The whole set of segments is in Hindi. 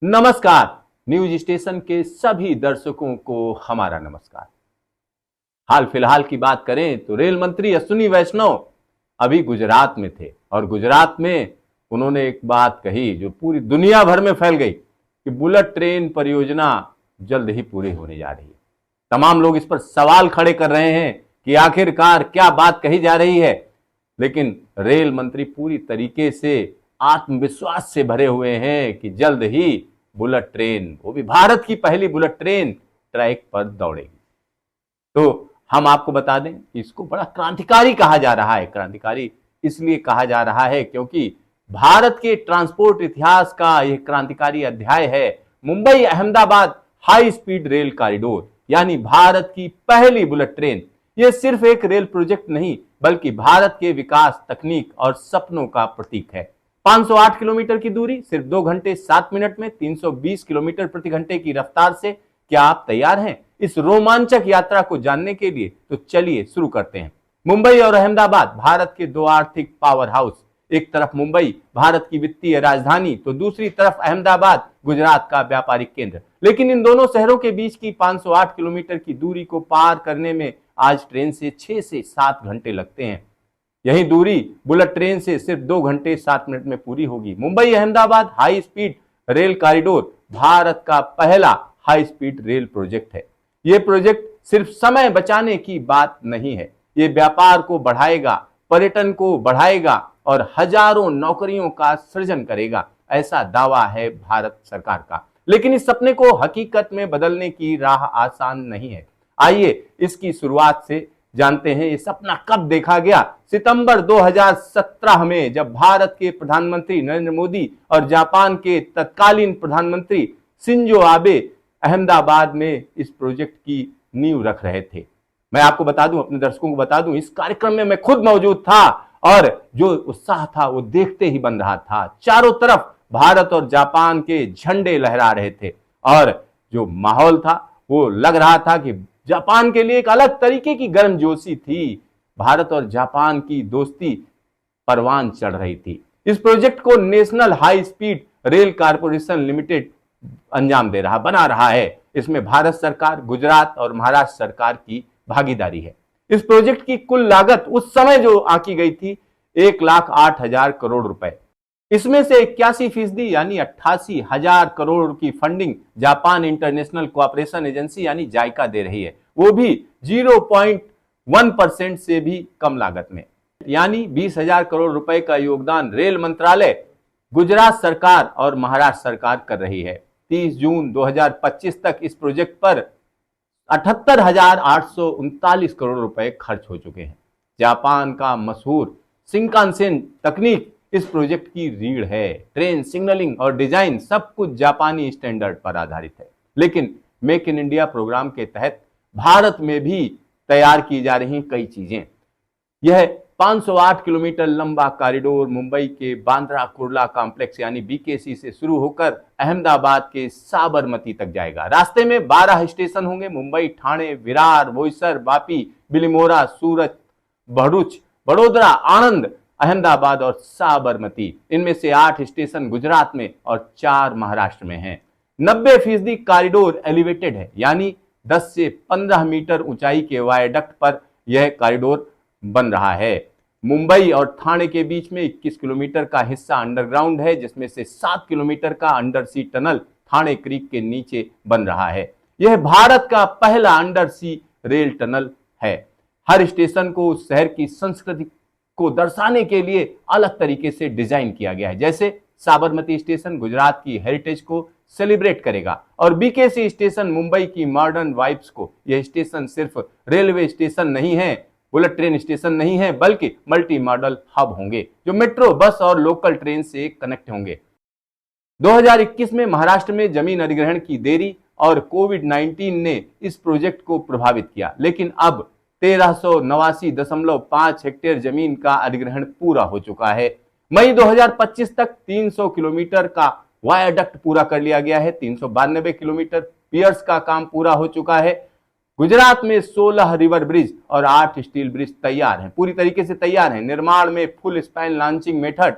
नमस्कार। न्यूज स्टेशन के सभी दर्शकों को हमारा नमस्कार। हाल फिलहाल की बात करें तो रेल मंत्री अश्विनी वैष्णव अभी गुजरात में थे और गुजरात में उन्होंने एक बात कही जो पूरी दुनिया भर में फैल गई कि बुलेट ट्रेन परियोजना जल्द ही पूरी होने जा रही है। तमाम लोग इस पर सवाल खड़े कर रहे हैं कि आखिरकार क्या बात कही जा रही है, लेकिन रेल मंत्री पूरी तरीके से आत्मविश्वास से भरे हुए हैं कि जल्द ही बुलेट ट्रेन, वो भी भारत की पहली बुलेट ट्रेन, ट्रैक पर दौड़ेगी। तो हम आपको बता दें कि इसको बड़ा क्रांतिकारी कहा जा रहा है। क्रांतिकारी इसलिए कहा जा रहा है क्योंकि भारत के ट्रांसपोर्ट इतिहास का यह क्रांतिकारी अध्याय है। Mumbai Ahmedabad high speed rail corridor यानी भारत की पहली बुलेट ट्रेन। यह सिर्फ एक रेल प्रोजेक्ट नहीं बल्कि भारत के विकास, तकनीक और सपनों का प्रतीक है। 508 किलोमीटर की दूरी सिर्फ 2 घंटे 7 मिनट में 320 किलोमीटर प्रति घंटे की रफ्तार से। क्या आप तैयार हैं इस रोमांचक यात्रा को जानने के लिए? तो चलिए शुरू करते हैं। मुंबई और अहमदाबाद भारत के दो आर्थिक पावर हाउस। एक तरफ मुंबई भारत की वित्तीय राजधानी तो दूसरी तरफ अहमदाबाद गुजरात का व्यापारिक केंद्र। लेकिन इन दोनों शहरों के बीच की 508 किलोमीटर की दूरी को पार करने में आज ट्रेन से 6 से 7 घंटे लगते हैं। यही दूरी बुलेट ट्रेन से सिर्फ 2 घंटे 7 मिनट में पूरी होगी। Mumbai Ahmedabad high speed rail corridor Bharat का पहला हाई स्पीड रेल प्रोजेक्ट है। यह प्रोजेक्ट सिर्फ समय बचाने की बात नहीं है, यह व्यापार को बढ़ाएगा, पर्यटन को बढ़ाएगा और हजारों नौकरियों का सृजन करेगा, ऐसा दावा है भारत सरकार का। लेकिन इस सपने को हकीकत में बदलने की राह आसान नहीं है। आइए इसकी शुरुआत से जानते हैं ये सपना कब देखा गया। सितंबर 2017 में जब भारत के प्रधानमंत्री नरेंद्र मोदी और जापान के तत्कालीन प्रधानमंत्री शिंजो आबे अहमदाबाद में इस प्रोजेक्ट की नींव रख रहे थे। मैं आपको बता दूं, अपने दर्शकों को बता दूं, इस कार्यक्रम में मैं खुद मौजूद था और जो उत्साह था वो देखते ही बन रहा था। चारों तरफ भारत और जापान के झंडे लहरा रहे थे और जो माहौल था वो लग रहा था कि जापान के लिए एक अलग तरीके की गर्मजोशी थी। भारत और जापान की दोस्ती परवान चढ़ रही थी। इस प्रोजेक्ट को national high speed rail corporation limited अंजाम दे रहा, बना रहा है। इसमें भारत सरकार, गुजरात और महाराष्ट्र सरकार की भागीदारी है। इस प्रोजेक्ट की कुल लागत उस समय जो आंकी गई थी 1,08,000 करोड़ रुपए। इसमें से 81% यानी 88,000 करोड़ की funding Japan international cooperation agency यानी जाइका दे रही है, वो भी 0.1% से भी कम लागत में। यानी 20,000 करोड़ रुपए का योगदान रेल मंत्रालय, गुजरात सरकार और महाराष्ट्र सरकार कर रही है। 30 जून 2025 तक इस प्रोजेक्ट पर 78,839 करोड़ रुपए खर्च हो चुके हैं। जापान का मशहूर शिंकानसेन तकनीक इस प्रोजेक्ट की रीढ़ है। ट्रेन, सिग्नलिंग और डिजाइन सब कुछ जापानी स्टैंडर्ड पर आधारित है। लेकिन मेक इन इंडिया प्रोग्राम के तहत भारत में भी तैयार की जा रही कई चीजें। यह 508 किलोमीटर लंबा कॉरिडोर मुंबई के बांद्रा कुर्ला कॉम्प्लेक्स यानी बीकेसी से शुरू होकर अहमदाबाद के साबरमती तक जाएगा। रास्ते में 12 स्टेशन होंगे। मुंबई, ठाणे, विरार, बोईसर, वापी, बिलिमोरा, सूरत, भरूच, बड़ोदरा, आणंद, अहमदाबाद और साबरमती। इनमें से 8 स्टेशन गुजरात में और 4 महाराष्ट्र में हैं। 90% कॉरिडोर एलिवेटेड है यानी 10 से 15 मीटर ऊंचाई के वायडक्ट पर यह कॉरिडोर बन रहा है। मुंबई और ठाणे के बीच में 21 किलोमीटर का हिस्सा अंडरग्राउंड है, जिसमें से 7 किलोमीटर का अंडर सी टनल ठाणे क्रीक के नीचे बन रहा है। यह भारत का पहला अंडर सी रेल टनल है। हर स्टेशन को उस शहर की संस्कृति को दर्शाने के लिए अलग तरीके से डिजाइन किया गया है। जैसे साबरमती स्टेशन गुजरात की हेरिटेज को सेलिब्रेट करेगा और बीकेसी स्टेशन मुंबई की मॉडर्न वाइब्स को। यह स्टेशन सिर्फ रेलवे स्टेशन नहीं है, बुलेट ट्रेन स्टेशन नहीं है, बल्कि मल्टी मॉडल हब होंगे जो मेट्रो, बस और लोकल ट्रेन से कनेक्ट होंगे। 2021 में महाराष्ट्र में जमीन अधिग्रहण की देरी और कोविड-19 ने इस प्रोजेक्ट को प्रभावित किया, लेकिन अब 1389.5 हेक्टेयर जमीन का अधिग्रहण पूरा हो चुका है। मई 2025 तक 300 किलोमीटर का वायाडक्ट पूरा कर लिया गया है। 392 किलोमीटर पियर्स का काम पूरा हो चुका है। गुजरात में 16 रिवर ब्रिज और 8 स्टील ब्रिज तैयार हैं, पूरी तरीके से तैयार हैं। निर्माण में फुल स्पैन लॉन्चिंग मेथड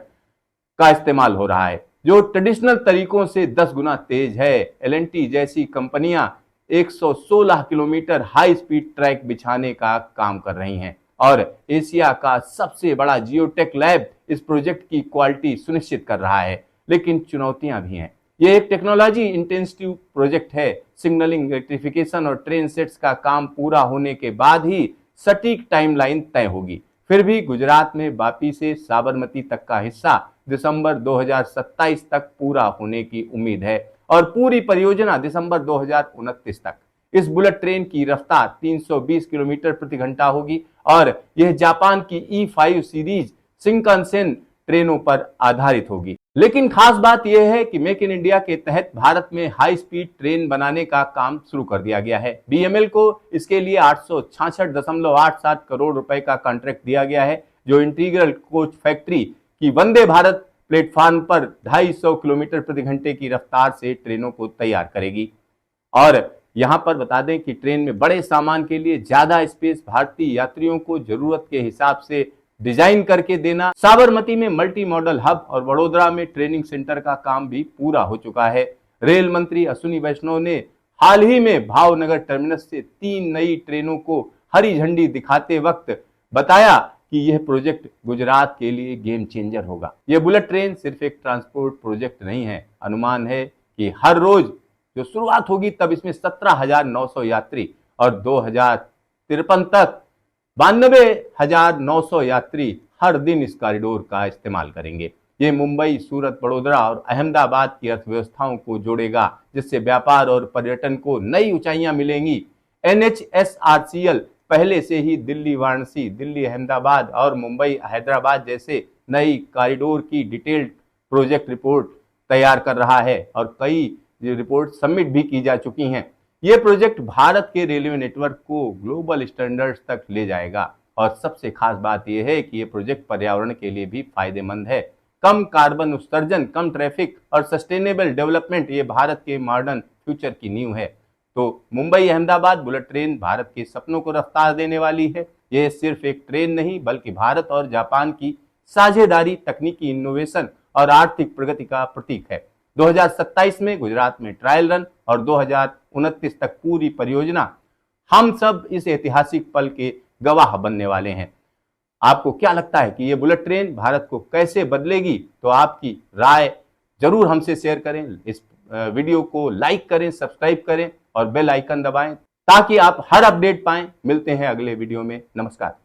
का इस्तेमाल हो रहा है। जो ट्रेडिशनल तरीकों से 10 गुना तेज है। एल&टी जैसी कंपनियां 116 किलोमीटर हाई स्पीड ट्रैक बिछाने का काम कर रही हैं और एशिया का सबसे बड़ा जियोटेक लैब इस प्रोजेक्ट की क्वालिटी सुनिश्चित कर रहा है। लेकिन चुनौतियां भी हैं। यह एक टेक्नोलॉजी इंटेंसिव प्रोजेक्ट है। सिग्नलिंग, इलेक्ट्रिफिकेशन और ट्रेन सेट्स का काम पूरा होने के बाद ही सटीक टाइमलाइन तय होगी। फिर भी गुजरात में वापी से साबरमती तक का हिस्सा दिसंबर 2027 तक पूरा होने की उम्मीद है और पूरी परियोजना दिसंबर 2029 तक। इस बुलेट ट्रेन की रफ्तार 320 किलोमीटर प्रति घंटा होगी और यह जापान की E5 सीरीज शिंकानसेन ट्रेनों पर आधारित होगी। लेकिन खास बात यह है कि मेक इन इंडिया के तहत भारत में हाई स्पीड ट्रेन बनाने का काम शुरू कर दिया गया है। BML को इसके लिए 866.87 करोड़ रुपए का कॉन्ट्रैक्ट दिया गया है, जो इंटीग्रल कोच फैक्ट्री की वंदे भारत प्लेटफॉर्म पर 250 किलोमीटर प्रति घंटे की रफ्तार से ट्रेनों को तैयार करेगी। और यहां पर बता दें कि ट्रेन में बड़े सामान के लिए ज्यादा स्पेस भारतीय यात्रियों को जरूरत के हिसाब से डिजाइन करके देना। साबरमती में मल्टी मॉडल हब और वडोदरा में ट्रेनिंग सेंटर का काम भी पूरा हो चुका है। रेल मंत्री अश्विनी वैष्णव ने हाल ही में भावनगर टर्मिनस से 3 नई ट्रेनों को हरी झंडी दिखाते वक्त बताया कि यह प्रोजेक्ट गुजरात के लिए गेम चेंजर होगा। यह बुलेट ट्रेन सिर्फ एक ट्रांसपोर्ट प्रोजेक्ट नहीं है। अनुमान है कि हर रोज जो शुरुआत होगी तब इसमें 17,900 यात्री और 2053 तक 92,900 यात्री हर दिन इस कॉरिडोर का इस्तेमाल करेंगे। ये मुंबई, सूरत, बड़ोदरा और अहमदाबाद की अर्थव्यवस्थाओं को जोड़ेगा, जिससे व्यापार और पर्यटन को नई ऊंचाइयां मिलेंगी। NHSRCL पहले से ही दिल्ली वाराणसी, दिल्ली अहमदाबाद और मुंबई हैदराबाद जैसे नई कॉरिडोर की डिटेल्ड प्रोजेक्ट रिपोर्ट तैयार कर रहा है और कई रिपोर्ट सबमिट भी की जा चुकी हैं। यह प्रोजेक्ट भारत के रेलवे नेटवर्क को ग्लोबल स्टैंडर्ड्स तक ले जाएगा और सबसे खास बात यह है कि यह प्रोजेक्ट पर्यावरण के लिए भी फायदेमंद है। कम कार्बन उत्सर्जन, कम ट्रैफिक और सस्टेनेबल डेवलपमेंट, ये भारत के मॉडर्न फ्यूचर की नींव है। तो मुंबई अहमदाबाद बुलेट ट्रेन भारत के सपनों को रफ्तार देने वाली है। यह सिर्फ एक ट्रेन नहीं बल्कि भारत और जापान की साझेदारी, तकनीकी इनोवेशन और आर्थिक प्रगति का प्रतीक है। 2027 में गुजरात में ट्रायल रन और 2029 तक पूरी परियोजना, हम सब इस ऐतिहासिक पल के गवाह बनने वाले हैं। आपको क्या लगता है कि यह बुलेट ट्रेन भारत को कैसे बदलेगी? तो आपकी राय जरूर हमसे शेयर करें। इस वीडियो को लाइक करें, सब्सक्राइब करें और बेल आइकन दबाएं ताकि आप हर अपडेट पाएं। मिलते हैं अगले वीडियो में। नमस्कार।